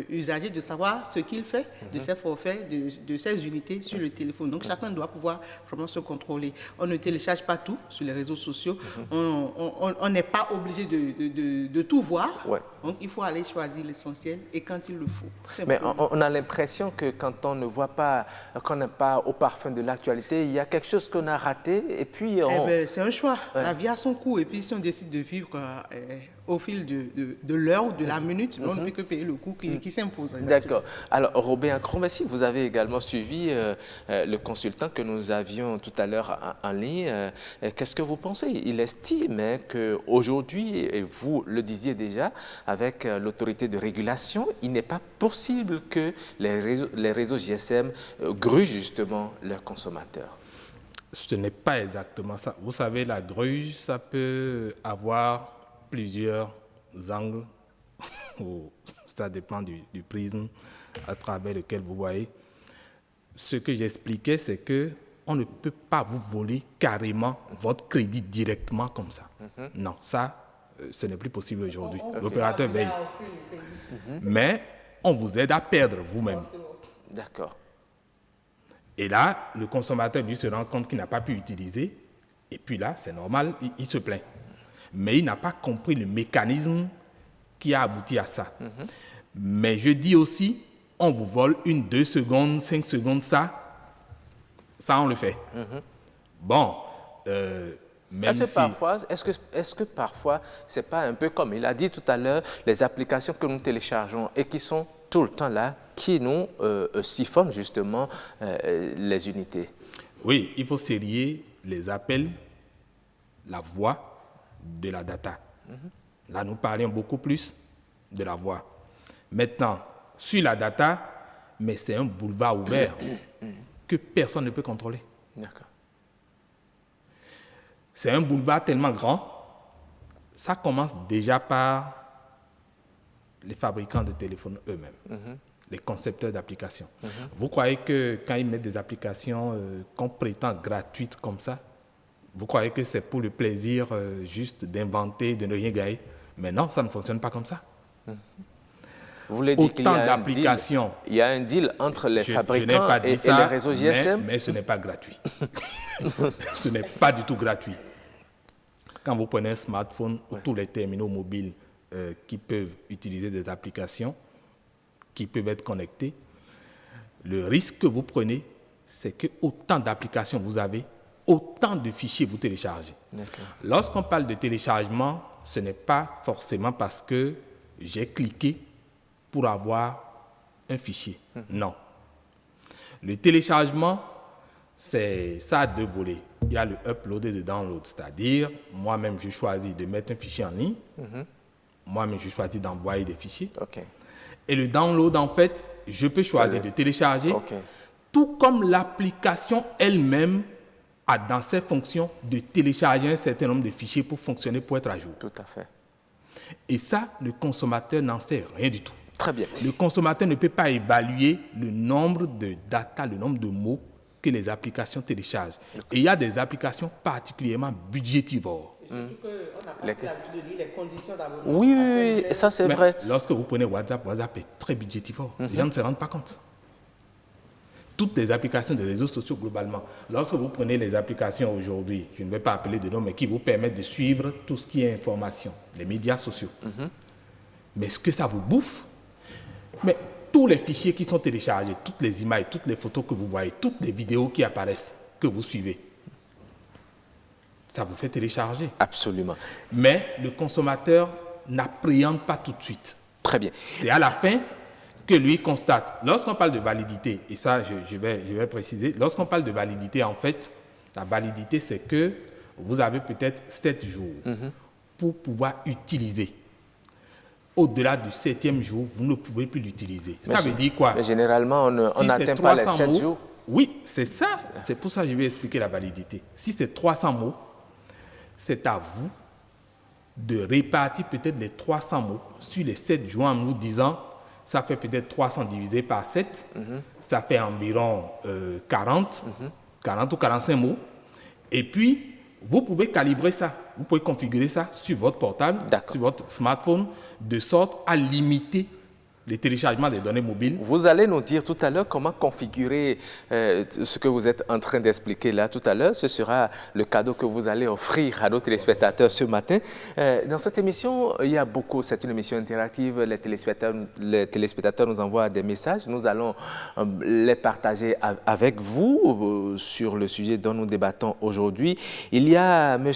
usager de savoir ce qu'il fait de ses forfaits, de ses unités sur le téléphone. Donc, chacun doit pouvoir vraiment se contrôler. On ne télécharge pas tout sur les réseaux sociaux. On n'est pas obligé de tout voir. Ouais. Donc, il faut aller choisir l'essentiel et quand il le faut. Mais on a l'impression que quand on ne voit pas, qu'on n'est pas au parfum de l'actualité, il y a quelque chose qu'on a raté et puis c'est un choix. La vie a son cours et puis si on décide de vivre, au fil de l'heure ou de la minute, on ne peut que payer le coût qui s'impose. D'accord. Alors, Robin, un grand merci. Vous avez également suivi le consultant que nous avions tout à l'heure en ligne. Qu'est-ce que vous pensez? Il estime qu'aujourd'hui, et vous le disiez déjà, avec l'autorité de régulation, il n'est pas possible que les réseaux GSM grugent justement leurs consommateurs. Ce n'est pas exactement ça. Vous savez, la gruge, ça peut avoir plusieurs angles, ça dépend du prisme à travers lequel vous voyez. Ce que j'expliquais, c'est qu'on ne peut pas vous voler carrément votre crédit directement comme ça. Non, ça, ce n'est plus possible aujourd'hui. L'opérateur veille. Mais on vous aide à perdre vous-même. D'accord. Et là, le consommateur, lui, se rend compte qu'il n'a pas pu utiliser. Et puis là, c'est normal, il se plaint. Mais il n'a pas compris le mécanisme qui a abouti à ça. Mais je dis aussi, on vous vole 1, 2 secondes, 5 secondes, ça on le fait. Bon, même est-ce que parfois, c'est pas un peu comme il a dit tout à l'heure, les applications que nous téléchargeons et qui sont tout le temps là, qui nous siphonnent justement les unités? Oui, il faut serier les appels, la voix, de la data. Là, nous parlions beaucoup plus de la voix. Maintenant, sur la data, mais c'est un boulevard ouvert que personne ne peut contrôler. D'accord. C'est un boulevard tellement grand, ça commence déjà par les fabricants de téléphones eux-mêmes, les concepteurs d'applications. Vous croyez que quand ils mettent des applications qu'on prétend gratuites comme ça, vous croyez que c'est pour le plaisir juste d'inventer, de ne rien gagner? Mais non, ça ne fonctionne pas comme ça. Vous voulez dire qu'il y a un deal entre les fabricants et les réseaux GSM? Mais ce n'est pas gratuit. Ce n'est pas du tout gratuit. Quand vous prenez un smartphone ou tous les terminaux mobiles qui peuvent utiliser des applications, qui peuvent être connectés, le risque que vous prenez, c'est que autant d'applications vous avez, autant de fichiers vous téléchargez. Lorsqu'on parle de téléchargement, ce n'est pas forcément parce que j'ai cliqué pour avoir un fichier. Non. Le téléchargement, ça a 2 volets. Il y a le upload et le download, c'est-à-dire moi-même je choisis de mettre un fichier en ligne, moi-même je choisis d'envoyer des fichiers. Et le download, en fait, je peux choisir de télécharger, tout comme l'application elle-même a dans ses fonctions de télécharger un certain nombre de fichiers pour fonctionner, pour être à jour. Tout à fait. Et ça, le consommateur n'en sait rien du tout. Très bien. Le consommateur ne peut pas évaluer le nombre de data, le nombre de mots que les applications téléchargent. Et il y a des applications particulièrement budgétivores. Surtout qu'on n'a pas l'habitude de lire les conditions d'abonnement. Oui, ça c'est vrai. Lorsque vous prenez WhatsApp est très budgétivore. Les gens ne se rendent pas compte. Toutes les applications de réseaux sociaux globalement. Lorsque vous prenez les applications aujourd'hui, je ne vais pas appeler de nom, mais qui vous permettent de suivre tout ce qui est information, les médias sociaux. Mais ce que ça vous bouffe, mais tous les fichiers qui sont téléchargés, toutes les images, toutes les photos que vous voyez, toutes les vidéos qui apparaissent, que vous suivez, ça vous fait télécharger. Absolument. Mais le consommateur n'appréhende pas tout de suite. Très bien. C'est à la fin que lui constate. Lorsqu'on parle de validité, et ça je vais préciser, lorsqu'on parle de validité, en fait, la validité c'est que vous avez peut-être 7 jours pour pouvoir utiliser. Au-delà du 7e jour, vous ne pouvez plus l'utiliser. Ça veut dire quoi? Mais généralement, on n'atteint pas les 7 jours. Oui, c'est ça. C'est pour ça que je vais expliquer la validité. Si c'est 300 mots, c'est à vous de répartir peut-être les 300 mots sur les 7 jours en vous disant, ça fait peut-être 300 divisé par 7, ça fait environ 40 ou 45 mots. Et puis, vous pouvez calibrer ça. Vous pouvez configurer ça sur votre portable, sur votre smartphone, de sorte à limiter le téléchargement des données mobiles. Vous allez nous dire tout à l'heure comment configurer ce que vous êtes en train d'expliquer là tout à l'heure. Ce sera le cadeau que vous allez offrir à nos téléspectateurs ce matin. Dans cette émission, il y a beaucoup, c'est une émission interactive. Les téléspectateurs nous envoient des messages. Nous allons les partager avec vous sur le sujet dont nous débattons aujourd'hui. Il y a M.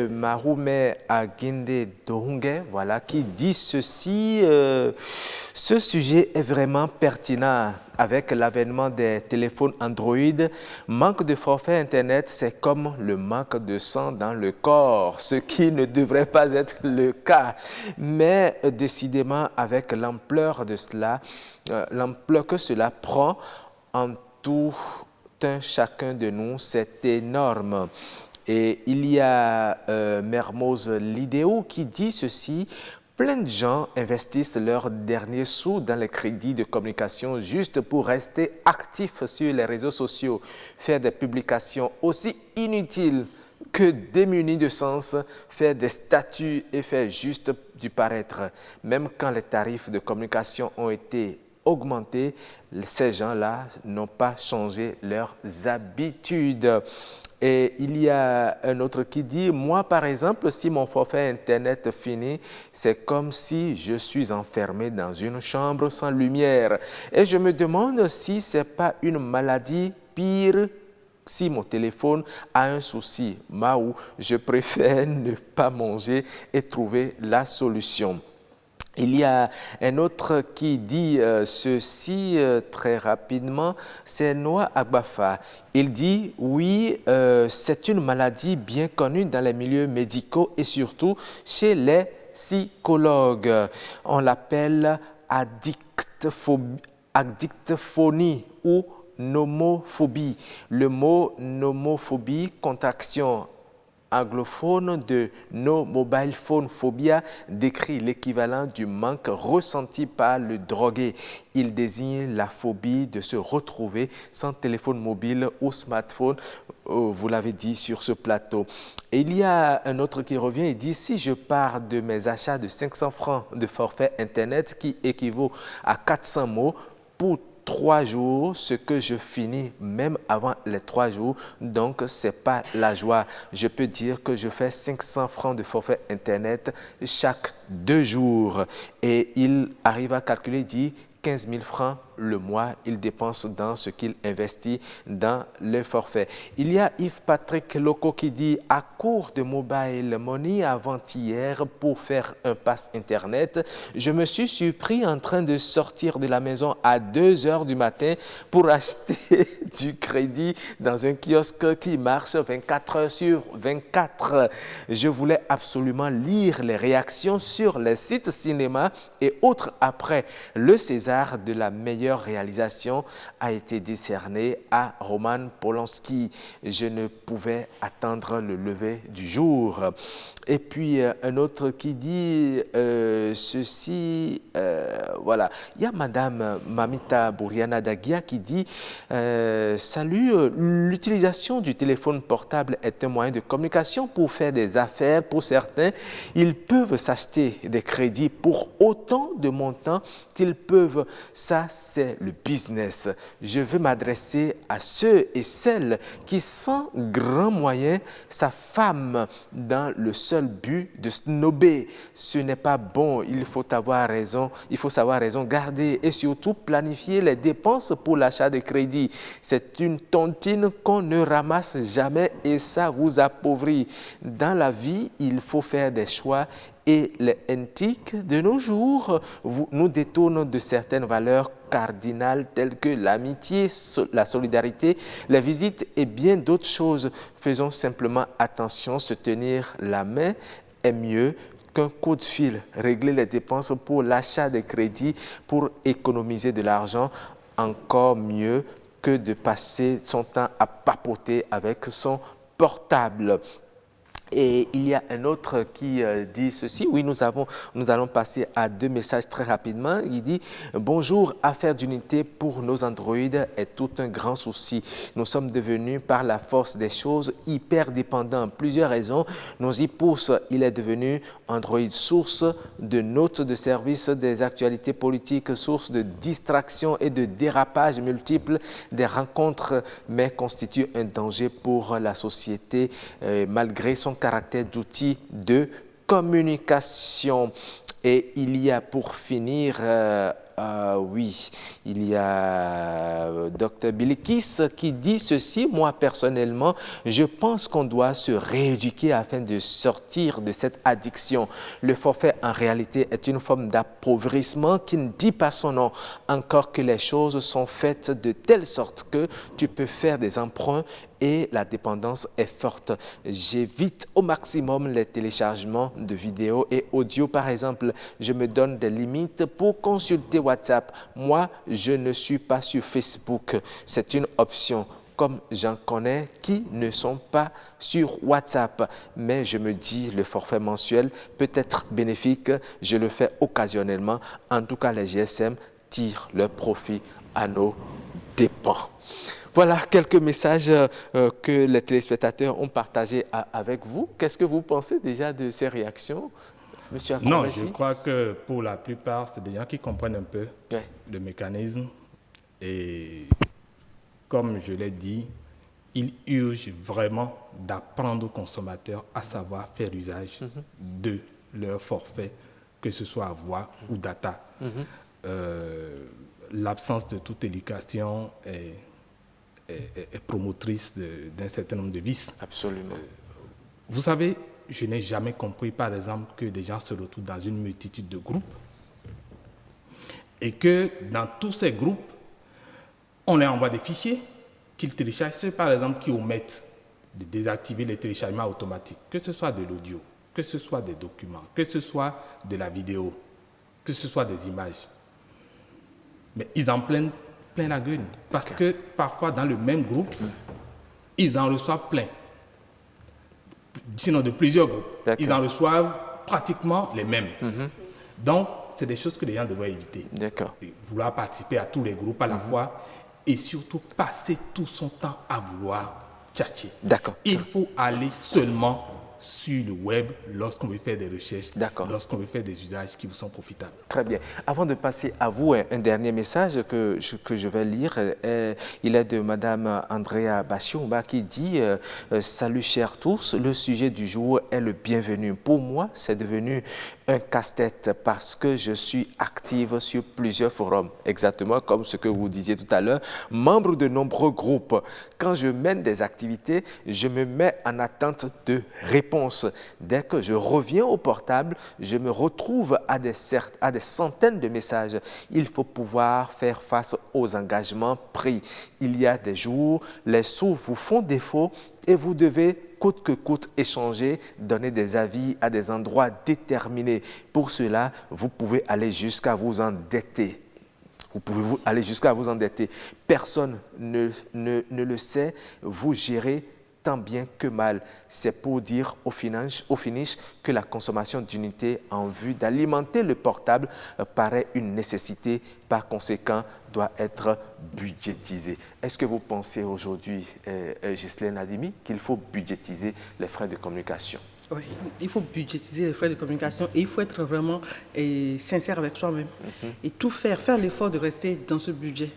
Maroume Aguinde Dohungue, voilà, qui dit ceci. Ce sujet est vraiment pertinent. Avec l'avènement des téléphones Android, manque de forfait Internet, c'est comme le manque de sang dans le corps, ce qui ne devrait pas être le cas. Mais décidément, avec l'ampleur de cela, l'ampleur que cela prend en tout un chacun de nous, c'est énorme. Et il y a Mermoz Lidéo qui dit ceci. Plein de gens investissent leurs derniers sous dans les crédits de communication juste pour rester actifs sur les réseaux sociaux, faire des publications aussi inutiles que démunies de sens, faire des statuts et faire juste du paraître. Même quand les tarifs de communication ont été augmentés, ces gens-là n'ont pas changé leurs habitudes. Et il y a un autre qui dit, moi par exemple, si mon forfait Internet finit, c'est comme si je suis enfermé dans une chambre sans lumière. Et je me demande si ce n'est pas une maladie pire si mon téléphone a un souci. Maou, je préfère ne pas manger et trouver la solution. Il y a un autre qui dit ceci très rapidement, c'est Noah Agbafa. Il dit, oui, c'est une maladie bien connue dans les milieux médicaux et surtout chez les psychologues. On l'appelle addictophonie ou nomophobie. Le mot nomophobie, contraction anglophone de No Mobile Phone Phobia, décrit l'équivalent du manque ressenti par le drogué. Il désigne la phobie de se retrouver sans téléphone mobile ou smartphone, vous l'avez dit sur ce plateau. Et il y a un autre qui revient et dit, si je pars de mes achats de 500 francs de forfait Internet qui équivaut à 400 mots pour 3 jours, ce que je finis même avant les 3 jours, donc ce n'est pas la joie. Je peux dire que je fais 500 francs de forfait Internet chaque 2 jours. Et il arrive à calculer, dit 15 000 francs le mois, il dépense dans ce qu'il investit dans le forfait. Il y a Yves-Patrick Loco qui dit « À court de mobile money avant-hier pour faire un pass Internet, je me suis surpris en train de sortir de la maison à 2 heures du matin pour acheter du crédit dans un kiosque qui marche 24 heures sur 24. Je voulais absolument lire les réactions sur les sites cinéma et autres après. Le César de la meilleure réalisation a été décerné à Roman Polanski. Je ne pouvais attendre le lever du jour. Et puis un autre qui dit ceci, voilà. Il y a Madame Mamita Bouriana Dagia qui dit salut, l'utilisation du téléphone portable est un moyen de communication pour faire des affaires. Pour certains, ils peuvent s'acheter des crédits pour autant de montants qu'ils peuvent. Ça, c'est le business. Je veux m'adresser à ceux et celles qui, sans grand moyen, s'affament dans le seul but de snober. Ce n'est pas bon. Il faut avoir raison. Il faut savoir raison garder et surtout planifier les dépenses pour l'achat de crédit. C'est une tontine qu'on ne ramasse jamais et ça vous appauvrit. Dans la vie, il faut faire des choix. Et les NTIC de nos jours nous détournent de certaines valeurs cardinales telles que l'amitié, la solidarité, la visite et bien d'autres choses. Faisons simplement attention, se tenir la main est mieux qu'un coup de fil. Régler les dépenses pour l'achat de crédits pour économiser de l'argent, encore mieux que de passer son temps à papoter avec son portable. Et il y a un autre qui dit ceci. Oui, nous allons passer à 2 messages très rapidement. Il dit « Bonjour, affaire d'unité pour nos Android est tout un grand souci. Nous sommes devenus par la force des choses hyper dépendants. Plusieurs raisons nous y poussent. Il est devenu Android source de notes de service des actualités politiques, source de distractions et de dérapages multiples des rencontres, mais constitue un danger pour la société malgré son caractère d'outil de communication. » Et il y a pour finir, il y a Dr Bilikis qui dit ceci. Moi personnellement, je pense qu'on doit se rééduquer afin de sortir de cette addiction. Le forfait en réalité est une forme d'appauvrissement qui ne dit pas son nom, encore que les choses sont faites de telle sorte que tu peux faire des emprunts et la dépendance est forte. J'évite au maximum les téléchargements de vidéos et audio. Par exemple, je me donne des limites pour consulter WhatsApp. Moi, je ne suis pas sur Facebook. C'est une option. Comme j'en connais qui ne sont pas sur WhatsApp. Mais je me dis, le forfait mensuel peut être bénéfique. Je le fais occasionnellement. En tout cas, les GSM tirent leur profit à nos dépens. Voilà quelques messages que les téléspectateurs ont partagés avec vous. Qu'est-ce que vous pensez déjà de ces réactions, Monsieur Akoumessi? Non, je crois que pour la plupart, c'est des gens qui comprennent un peu le mécanisme. Et comme je l'ai dit, il urge vraiment d'apprendre aux consommateurs à savoir faire usage de leur forfait, que ce soit à voix ou data. L'absence de toute éducation est promotrice d'un certain nombre de vices. Absolument. Vous savez, je n'ai jamais compris, par exemple, que des gens se retrouvent dans une multitude de groupes et que dans tous ces groupes, on leur envoie des fichiers qu'ils téléchargent. Ceux, par exemple, qui omettent de désactiver les téléchargements automatiques, que ce soit de l'audio, que ce soit des documents, que ce soit de la vidéo, que ce soit des images. Mais ils en prennent plein la gueule. Parce que parfois, dans le même groupe, ils en reçoivent plein. Sinon, de plusieurs groupes. Ils en reçoivent pratiquement les mêmes. Donc, c'est des choses que les gens devraient éviter. Vouloir participer à tous les groupes à la fois et surtout passer tout son temps à vouloir tchatcher. Il faut aller seulement sur le web lorsqu'on veut faire des recherches, lorsqu'on veut faire des usages qui vous sont profitables. Très bien. Avant de passer à vous, un dernier message que je vais lire. Il est de Madame Andrea Bachioumba qui dit « Salut chers tous, le sujet du jour est le bienvenu. Pour moi, c'est devenu un casse-tête parce que je suis active sur plusieurs forums. » Exactement comme ce que vous disiez tout à l'heure, membre de nombreux groupes. Quand je mène des activités, je me mets en attente de réponses. Dès que je reviens au portable, je me retrouve à des centaines de messages. Il faut pouvoir faire face aux engagements pris. Il y a des jours, les sous vous font défaut et vous devez coûte que coûte échanger, donner des avis à des endroits déterminés. Pour cela, vous pouvez aller jusqu'à vous endetter. Aller jusqu'à vous endetter. Personne ne le sait. Vous gérez tant bien que mal. C'est pour dire au finish que la consommation d'unités en vue d'alimenter le portable paraît une nécessité, par conséquent doit être budgétisée. Est-ce que vous pensez aujourd'hui, Ghislaine Adimi, qu'il faut budgétiser les frais de communication? Oui, il faut budgétiser les frais de communication et il faut être vraiment sincère avec soi-même et tout faire l'effort de rester dans ce budget.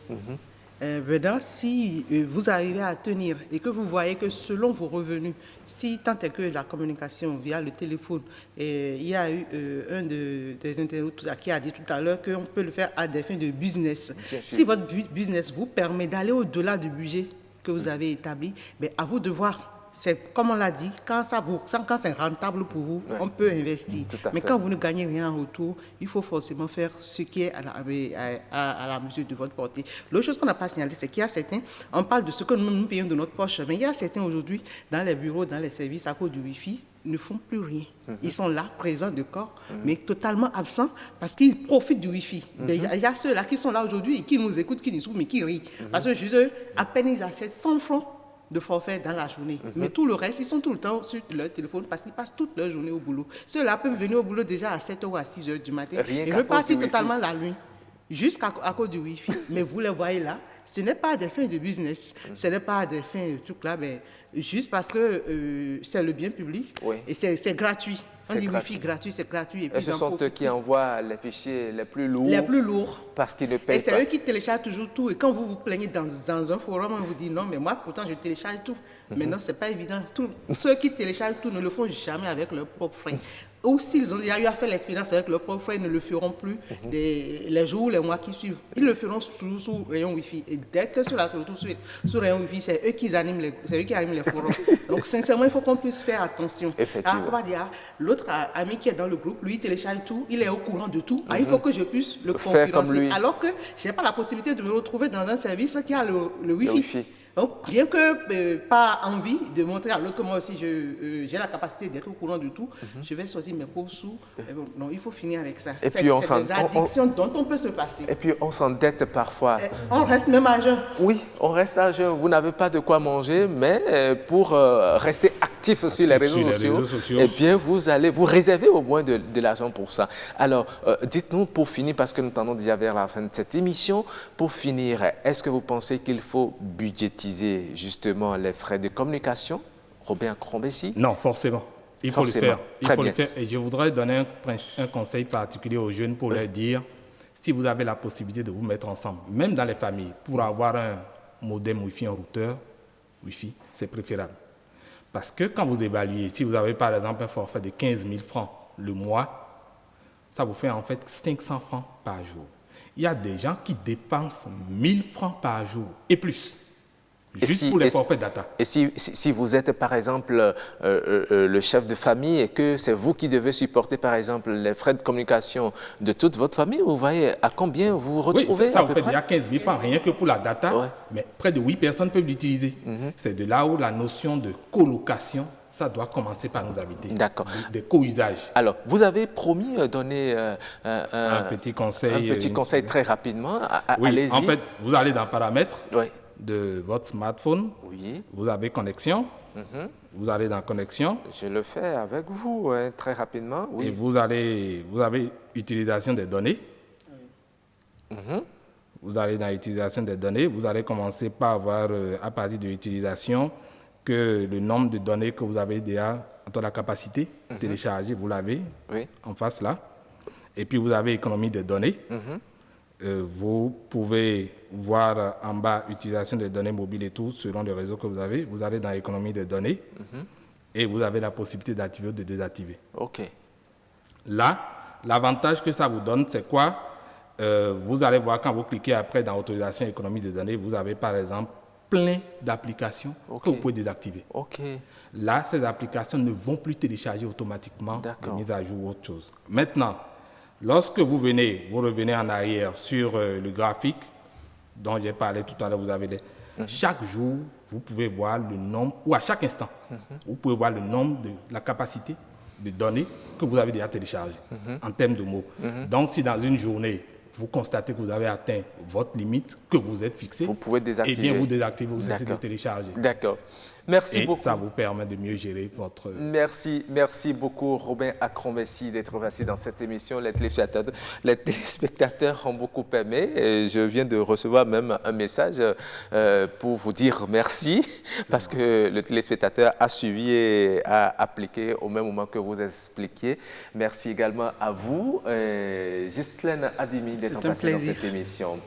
Maintenant, si vous arrivez à tenir et que vous voyez que selon vos revenus, si tant est que la communication via le téléphone, il y a eu un des internautes qui a dit tout à l'heure qu'on peut le faire à des fins de business. Si votre business vous permet d'aller au-delà du budget que vous avez établi, ben à vous de voir. C'est comme on l'a dit, quand c'est rentable pour vous, on peut investir. Mais quand vous ne gagnez rien en retour, il faut forcément faire ce qui est à la mesure de votre portée. L'autre chose qu'on n'a pas signalé, c'est qu'il y a certains, on parle de ce que nous payons de notre poche, mais il y a certains aujourd'hui, dans les bureaux, dans les services, à cause du Wi-Fi, ne font plus rien. Ils sont là, présents de corps, mais totalement absents parce qu'ils profitent du Wi-Fi. Il y a ceux-là qui sont là aujourd'hui et qui nous écoutent, qui nous souffrent, mais qui rient. Parce que juste eux, à peine ils achètent 100 francs, de forfait dans la journée. Mais tout le reste, ils sont tout le temps sur leur téléphone parce qu'ils passent toute leur journée au boulot. Ceux-là peuvent venir au boulot déjà à 7h ou à 6h du matin et repartir totalement la nuit, jusqu'à cause du Wi-Fi. Mais vous les voyez là, ce n'est pas des fins de business, ce n'est pas des fins de trucs là, mais juste parce que c'est le bien public et c'est gratuit. On dit Wi-Fi gratuit, c'est gratuit. Et ce sont eux qui envoient les fichiers les plus lourds. Les plus lourds. Parce qu'ils ne payent pas. Et c'est eux qui téléchargent toujours tout. Et quand vous vous plaignez dans un forum, on vous dit non, mais moi pourtant je télécharge tout. Mais non, ce n'est pas évident. Ceux qui téléchargent tout ne le font jamais avec leurs propres frais. Ou s'ils ont déjà eu à faire l'expérience avec leurs propres frais, ils ne le feront plus les jours ou les mois qui suivent. Ils le feront sous rayon Wi-Fi. Et dès que cela se retrouve sous rayon Wi-Fi, c'est eux qui animent les forums. Donc sincèrement, il faut qu'on puisse faire attention. Effectivement. On va dire, l'autre ami qui est dans le groupe, lui, il télécharge tout, il est au courant de tout. Il faut que je puisse le concurrencer. Comme lui. Alors que je n'ai pas la possibilité de me retrouver dans un service qui a le Wi-Fi. Donc, bien que pas envie de montrer à l'autre que moi aussi j'ai la capacité d'être au courant de tout, je vais choisir mes pauvres sous. Bon, non, il faut finir avec ça. Et puis c'est des addictions dont on peut se passer. Et puis on s'endette parfois. On reste même à jeun. Oui, on reste à jeun. Vous n'avez pas de quoi manger, mais pour rester actif sur les réseaux sociaux, eh bien vous réservez au moins de l'argent pour ça. Alors, dites-nous pour finir, parce que nous tendons déjà vers la fin de cette émission, pour finir, est-ce que vous pensez qu'il faut budgétiser justement les frais de communication, Robin Acrombessi? Non, forcément. Il faut le faire. Il faut le faire. Et je voudrais donner un conseil particulier aux jeunes pour leur dire, si vous avez la possibilité de vous mettre ensemble, même dans les familles, pour avoir un modem Wi-Fi, un routeur Wi-Fi, c'est préférable. Parce que quand vous évaluez, si vous avez par exemple un forfait de 15 000 francs le mois, ça vous fait en fait 500 francs par jour. Il y a des gens qui dépensent 1000 francs par jour et plus. Juste pour les forfaits data. Et si vous êtes, par exemple, le chef de famille et que c'est vous qui devez supporter, par exemple, les frais de communication de toute votre famille, vous voyez à combien vous vous retrouvez? Oui, ça vous fait déjà 15 000 francs, rien que pour la data, mais près de 8 personnes peuvent l'utiliser. C'est de là où la notion de colocation, ça doit commencer par nous habiter. D'accord. Des co-usages. Alors, vous avez promis donner un petit conseil. Un petit conseil très rapidement. Oui, allez-y. En fait, vous allez dans Paramètres de votre smartphone. Oui. Vous avez Connexion. Vous allez dans Connexion. Je le fais avec vous très rapidement. Oui. Et vous avez Utilisation des données. Vous allez dans Utilisation des données. Vous allez commencer par avoir, à partir de l'utilisation, que le nombre de données que vous avez déjà, entre la capacité téléchargée, vous l'avez en face là. Et puis vous avez économie des données. Vous pouvez voir en bas utilisation des données mobiles et tout, selon le réseau que vous avez. Vous allez dans économie des données et vous avez la possibilité d'activer ou de désactiver. OK. Là, l'avantage que ça vous donne, c'est quoi? Vous allez voir quand vous cliquez après dans autorisation économie des données, vous avez par exemple plein d'applications que vous pouvez désactiver. Là, ces applications ne vont plus télécharger automatiquement de mise à jour ou autre chose. Maintenant, lorsque vous revenez en arrière sur le graphique dont j'ai parlé tout à l'heure, vous avez chaque jour, vous pouvez voir le nombre, ou à chaque instant, vous pouvez voir le nombre de la capacité de données que vous avez déjà téléchargées en termes de mots. Donc, si dans une journée, vous constatez que vous avez atteint votre limite, que vous êtes fixé, vous pouvez désactiver. Eh bien, vous désactivez, vous cessez de télécharger. D'accord. Merci beaucoup. Ça vous permet de mieux gérer votre... Merci beaucoup, Robin Acrombessi, d'être passé dans cette émission. Les téléspectateurs ont beaucoup aimé. Et je viens de recevoir même un message pour vous dire merci, parce que le téléspectateur a suivi et a appliqué au même moment que vous expliquiez. Merci également à vous, Ghislaine Adimi, d'être passé dans cette émission.